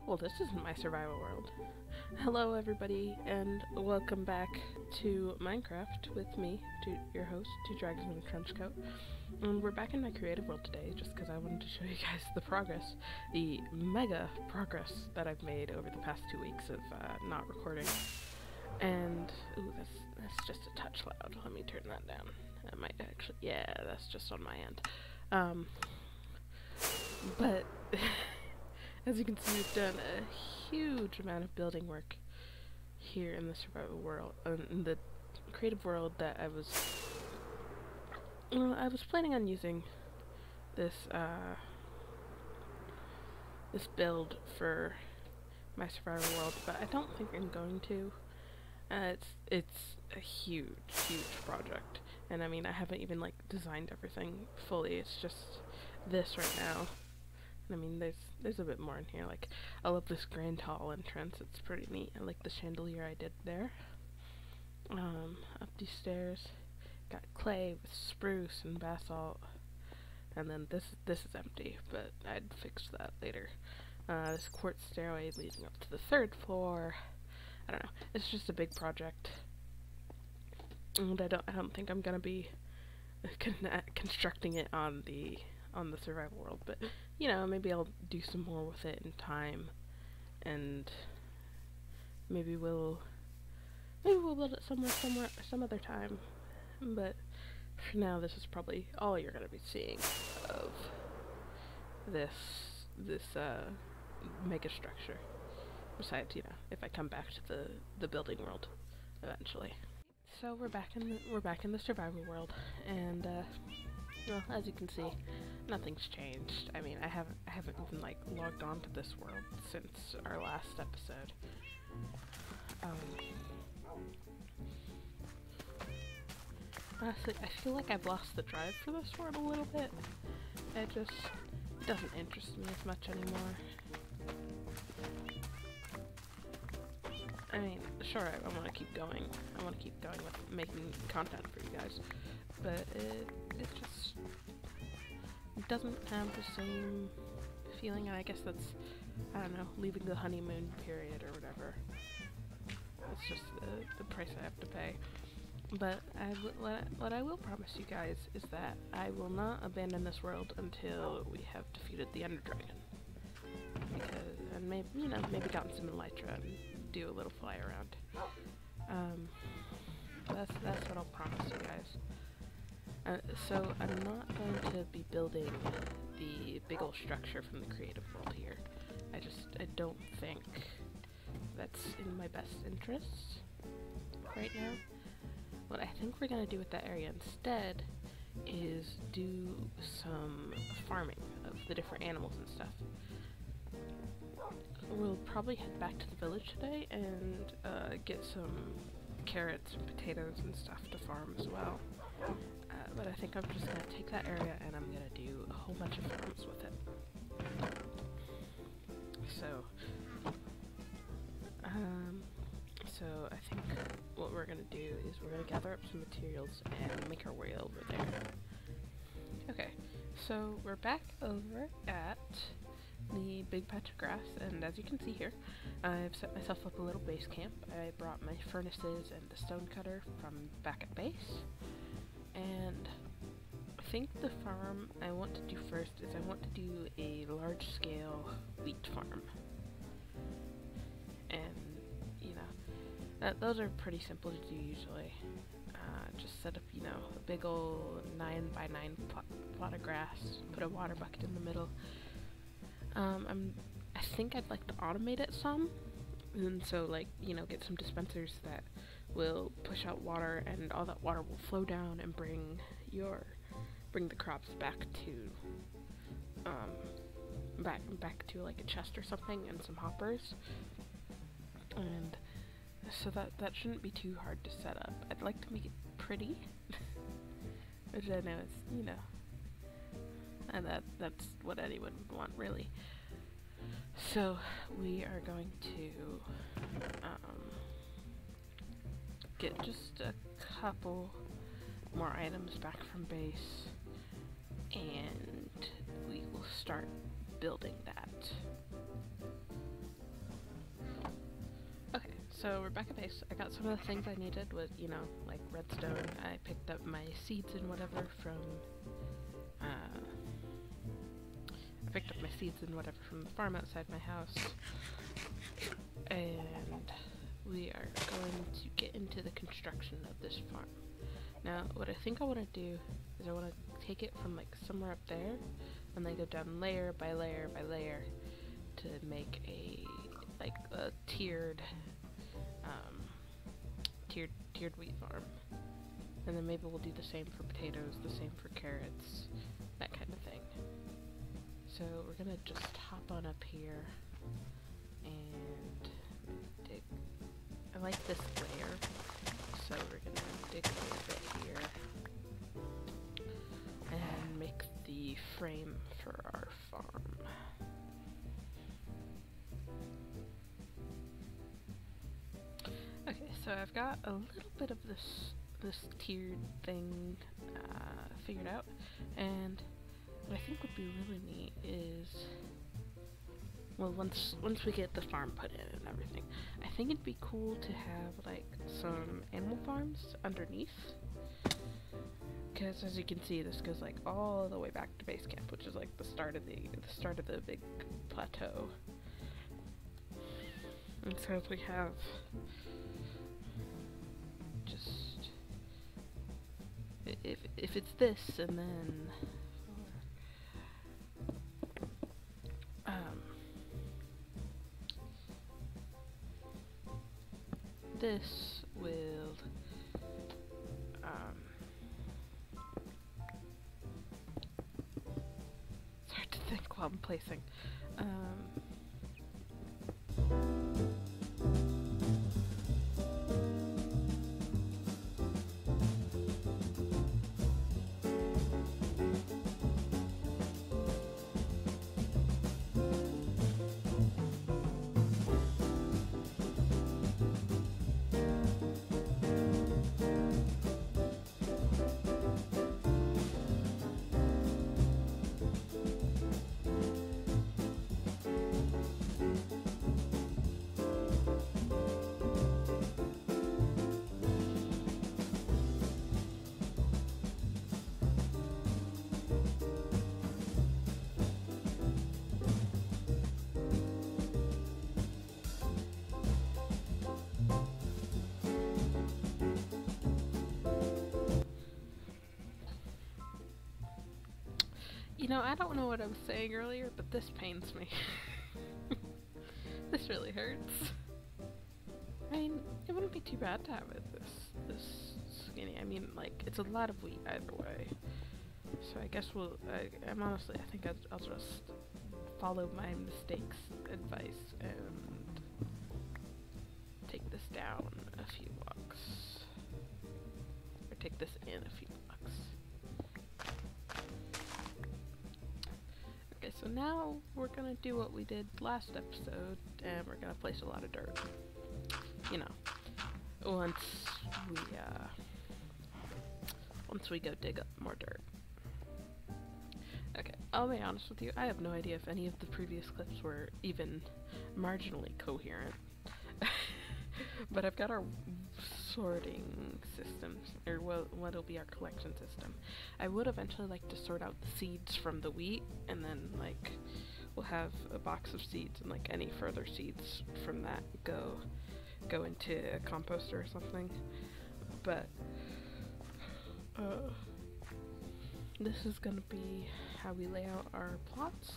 Well, this isn't my survival world. Hello, everybody, and welcome back to Minecraft with me, your host, Twodragons in a Trenchcoat. And we're back in my creative world today, just because I wanted to show you guys the progress, the mega progress that I've made over the past 2 weeks of not recording. And ooh, that's just a touch loud. Let me turn that down. I might actually, yeah, that's just on my end. But as you can see, we've done a huge amount of building work here in the survival world, in the creative world that I was planning on using this this build for my survival world, but I don't think I'm going to. It's a huge project, and I mean I haven't even like designed everything fully. It's just this right now. I mean, there's a bit more in here. Like, I love this grand hall entrance. It's pretty neat. I like the chandelier I did there. Up these stairs, got clay with spruce and basalt, and then this is empty, but I'd fix that later. This quartz stairway leading up to the 3rd floor. I don't know. It's just a big project, and I don't think I'm gonna be constructing it on the survival world, but you know, maybe I'll do some more with it in time, and maybe we'll build it some other time. But for now, this is probably all you're gonna be seeing of this mega structure. Besides, you know, if I come back to the building world eventually. So we're back in the survival world, and well, as you can see, nothing's changed. I mean, I haven't even like logged on to this world since our last episode. Honestly, I feel like I've lost the drive for this world a little bit. It doesn't interest me as much anymore. I mean, sure, I want to keep going. I want to keep going with making content for you guys, but it just doesn't have the same feeling, and I guess that's, I don't know, leaving the honeymoon period or whatever. It's just the price I have to pay. But what I will promise you guys is that I will not abandon this world until we have defeated the Ender Dragon. And maybe, you know, maybe gotten some elytra and do a little fly around. That's what I'll promise you guys. So I'm not going to be building the big old structure from the creative world here. I don't think that's in my best interests right now. What I think we're gonna do with that area instead is do some farming of the different animals and stuff. We'll probably head back to the village today and get some carrots and potatoes and stuff to farm as well. But I think I'm just going to take that area and I'm going to do a whole bunch of farms with it. So I think what we're going to do is we're going to gather up some materials and make our way over there. Okay, so we're back over at the big patch of grass, and as you can see here, I've set myself up a little base camp. I brought my furnaces and the stone cutter from back at base, and I think the farm I want to do first is I want to do a large-scale wheat farm. And, you know, those are pretty simple to do usually. Just set up, you know, a big old 9x9 plot of grass, put a water bucket in the middle. I think I'd like to automate it some, and so, like, you know, get some dispensers that will push out water, and all that water will flow down and bring the crops back to back to like a chest or something, and some hoppers. And so that shouldn't be too hard to set up. I'd like to make it pretty, which I know is, you know, and that's what anyone would want, really. So we are going to get just a couple more items back from base, and we will start building that. So we're back at base. I got some of the things I needed with, you know, like redstone. I picked up my seeds and whatever from, the farm outside my house. And we are going to get into the construction of this farm. Now, what I think I want to do is I want to take it from like somewhere up there and then go down layer by layer by layer to make a tiered wheat farm. And then maybe we'll do the same for potatoes, the same for carrots, that kind of thing. So we're gonna just hop on up here and dig. I like this layer, so we're gonna dig a little bit here and make the frame for our farm. Okay, so I've got a little bit of this tiered thing figured out, and what I think would be really neat is, well, once we get the farm put in and everything, I think it'd be cool to have like some animal farms underneath, because as you can see, this goes like all the way back to base camp, which is like the start of the big plateau. And so if we have just if it's this and then this will it's hard to think while I'm placing. You know, I don't know what I was saying earlier, but this pains me. This really hurts. I mean, it wouldn't be too bad to have it this skinny. I mean, like, it's a lot of wheat either way. So I guess I'm honestly, I think I'll just follow my mistakes advice and take this down a few blocks. Or take this in a few blocks. Okay, so now we're gonna do what we did last episode, and we're gonna place a lot of dirt. You know, once we go dig up more dirt. Okay, I'll be honest with you, I have no idea if any of the previous clips were even marginally coherent. But I've got our sorting system, or what'll be our collection system. I would eventually like to sort out the seeds from the wheat, and then like we'll have a box of seeds, and like any further seeds from that go into a composter or something. But this is gonna be how we lay out our plots.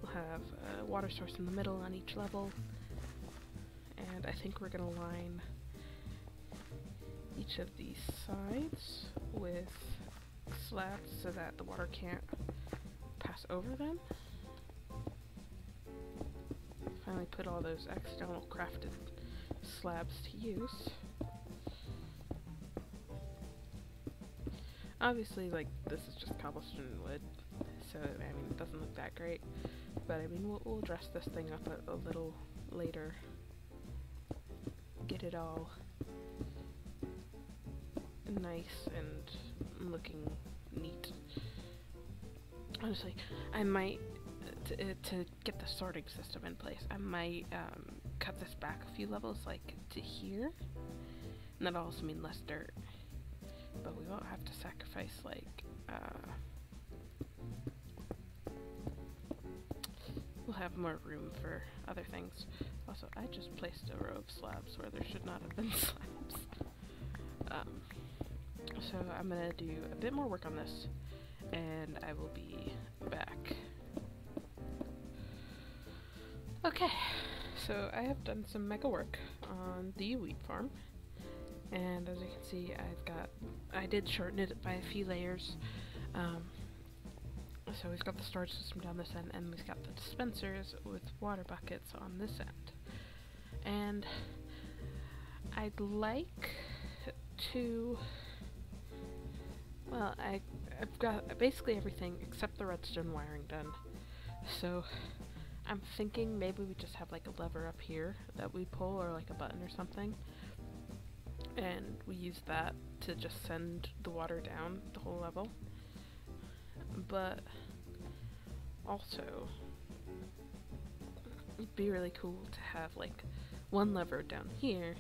We'll have a water source in the middle on each level. And I think we're gonna line each of these sides with slabs so that the water can't pass over them. Finally put all those accidental crafted slabs to use. Obviously, like, this is just cobblestone and wood, so I mean, it doesn't look that great. But I mean, we'll dress this thing up a little later. Get it all nice and looking neat. Honestly, I might to get the sorting system in place, I might cut this back a few levels, like to here, and that'll also mean less dirt. But we won't have to sacrifice like we'll have more room for other things. Also, I just placed a row of slabs where there should not have been slabs. So I'm gonna do a bit more work on this, and I will be back. Okay, so I have done some mega work on the wheat farm, and as you can see, I did shorten it by a few layers. So we've got the storage system down this end, and we've got the dispensers with water buckets on this end. And I'd like to, well, I've got basically everything except the redstone wiring done. So I'm thinking maybe we just have like a lever up here that we pull, or like a button or something, and we use that to just send the water down the whole level. But also, it'd be really cool to have like one lever down here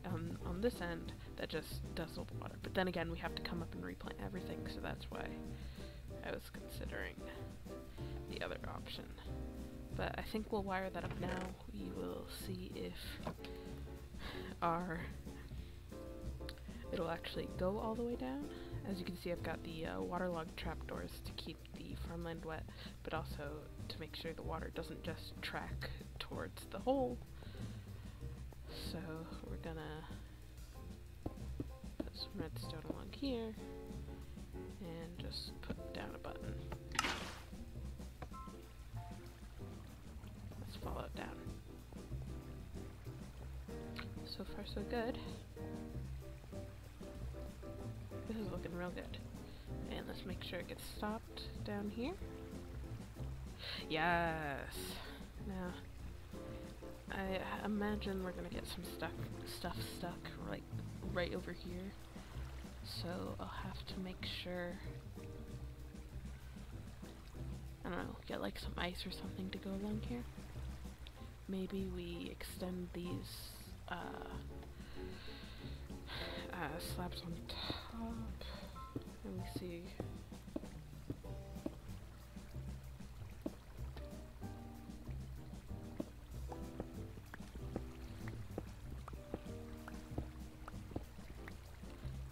on this end that just does all the water. But then again, we have to come up and replant everything, so that's why I was considering the other option. But I think we'll wire that up now. We will see if it'll actually go all the way down. As you can see, I've got the waterlogged trapdoors to keep the farmland wet, but also to make sure the water doesn't just track towards the hole. So we're gonna put some redstone along here and just put down a button. Let's follow it down. So far so good. This is looking real good. And let's make sure it gets stopped down here. Yes! Now, I imagine we're gonna get some stuff stuck right over here. So I'll have to make sure, I don't know, get like some ice or something to go along here. Maybe we extend these slabs on top. Let me see.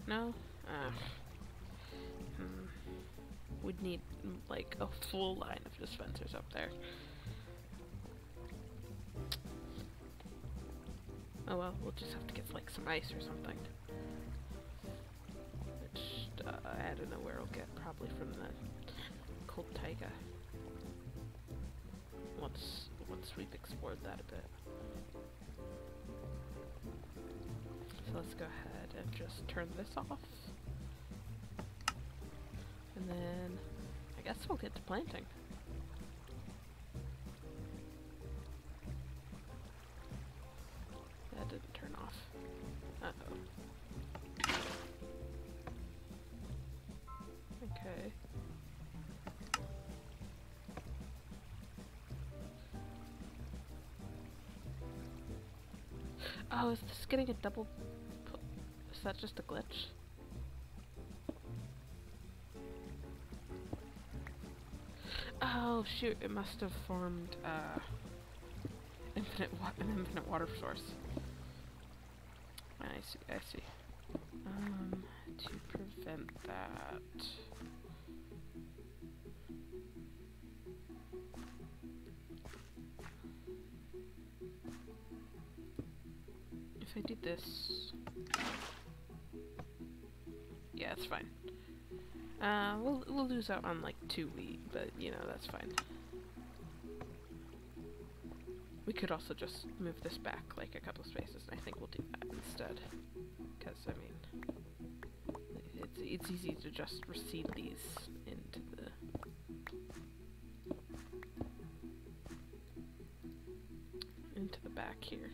No? We'd need like a full line of dispensers up there. Oh well, we'll just have to get like some ice or something. Which I don't know where we'll get, probably from the cold taiga. Once we've explored that a bit. So let's go ahead and just turn this off. And then I guess we'll get to planting. That didn't turn off. Uh-oh. Okay. Oh, is this getting a double... Is that just a glitch? Oh shoot, it must have formed an infinite water source. I see. To prevent that, if I do this, yeah, it's fine. We'll lose out on like 2 wheat, but you know, that's fine. We could also just move this back like a couple spaces, and I think we'll do that instead. Because, I mean, it's easy to just reseed these into the back here.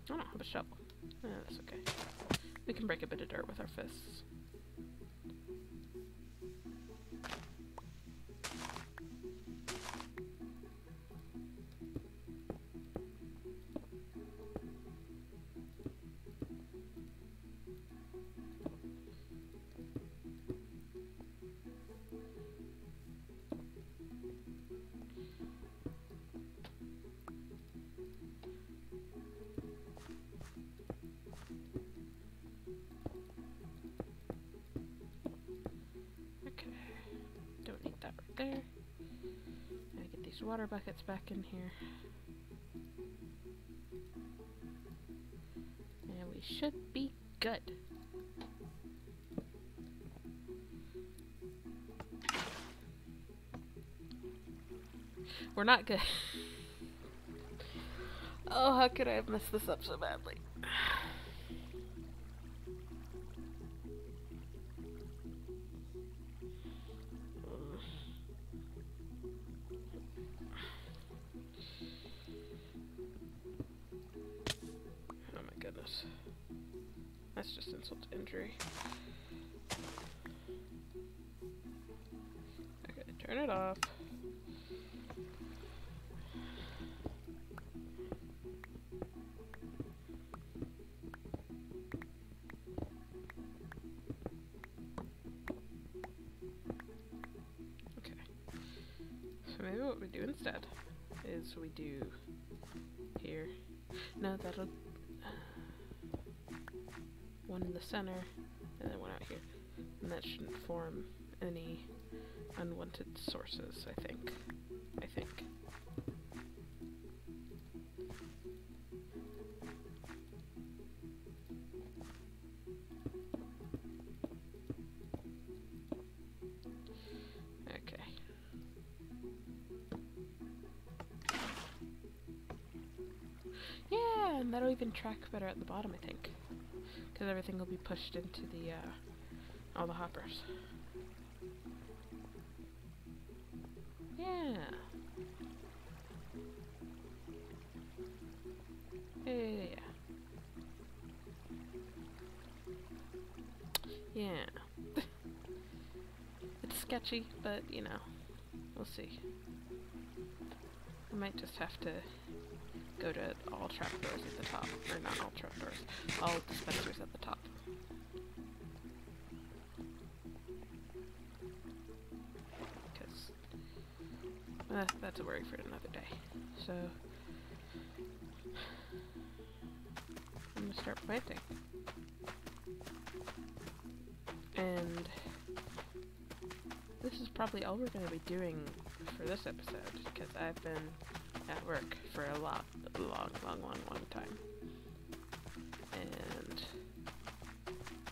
I don't have a shovel. That's okay. We can break a bit of dirt with our fists. There. Gotta get these water buckets back in here. And we should be good. We're not good. Oh, how could I have messed this up so badly? That's just insult to injury. Okay, turn it off. Okay. So maybe what we do instead is we do here. No, that'll one in the center, and then one out here. And that shouldn't form any unwanted sources, I think. Okay. Yeah, and that'll even track better at the bottom, I think. Because everything will be pushed into the, all the hoppers. Yeah. Yeah. Yeah. It's sketchy, but, you know, we'll see. I might just have to go to all trapdoors at the top. Or not all trapdoors. All dispensers at the top. Because that's a worry for another day. So I'm gonna start planting. And this is probably all we're gonna be doing for this episode, because I've been at work for a long time. And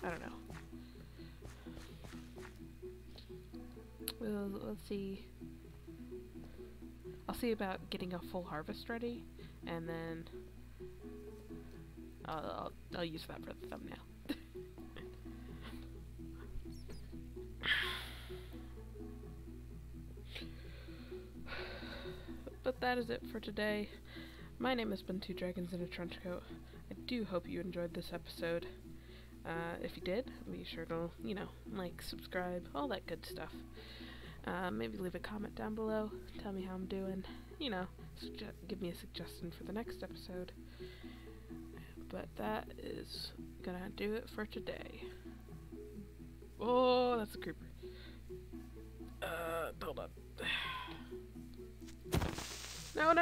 I don't know. We'll see. I'll see about getting a full harvest ready, and then I'll use that for the thumbnail. But that is it for today. My name has been Twodragons in a Trench Coat. I do hope you enjoyed this episode. If you did, be sure to, you know, like, subscribe, all that good stuff. Maybe leave a comment down below, tell me how I'm doing, you know, give me a suggestion for the next episode. But that is gonna do it for today. Oh, that's a creeper. Hold up. No.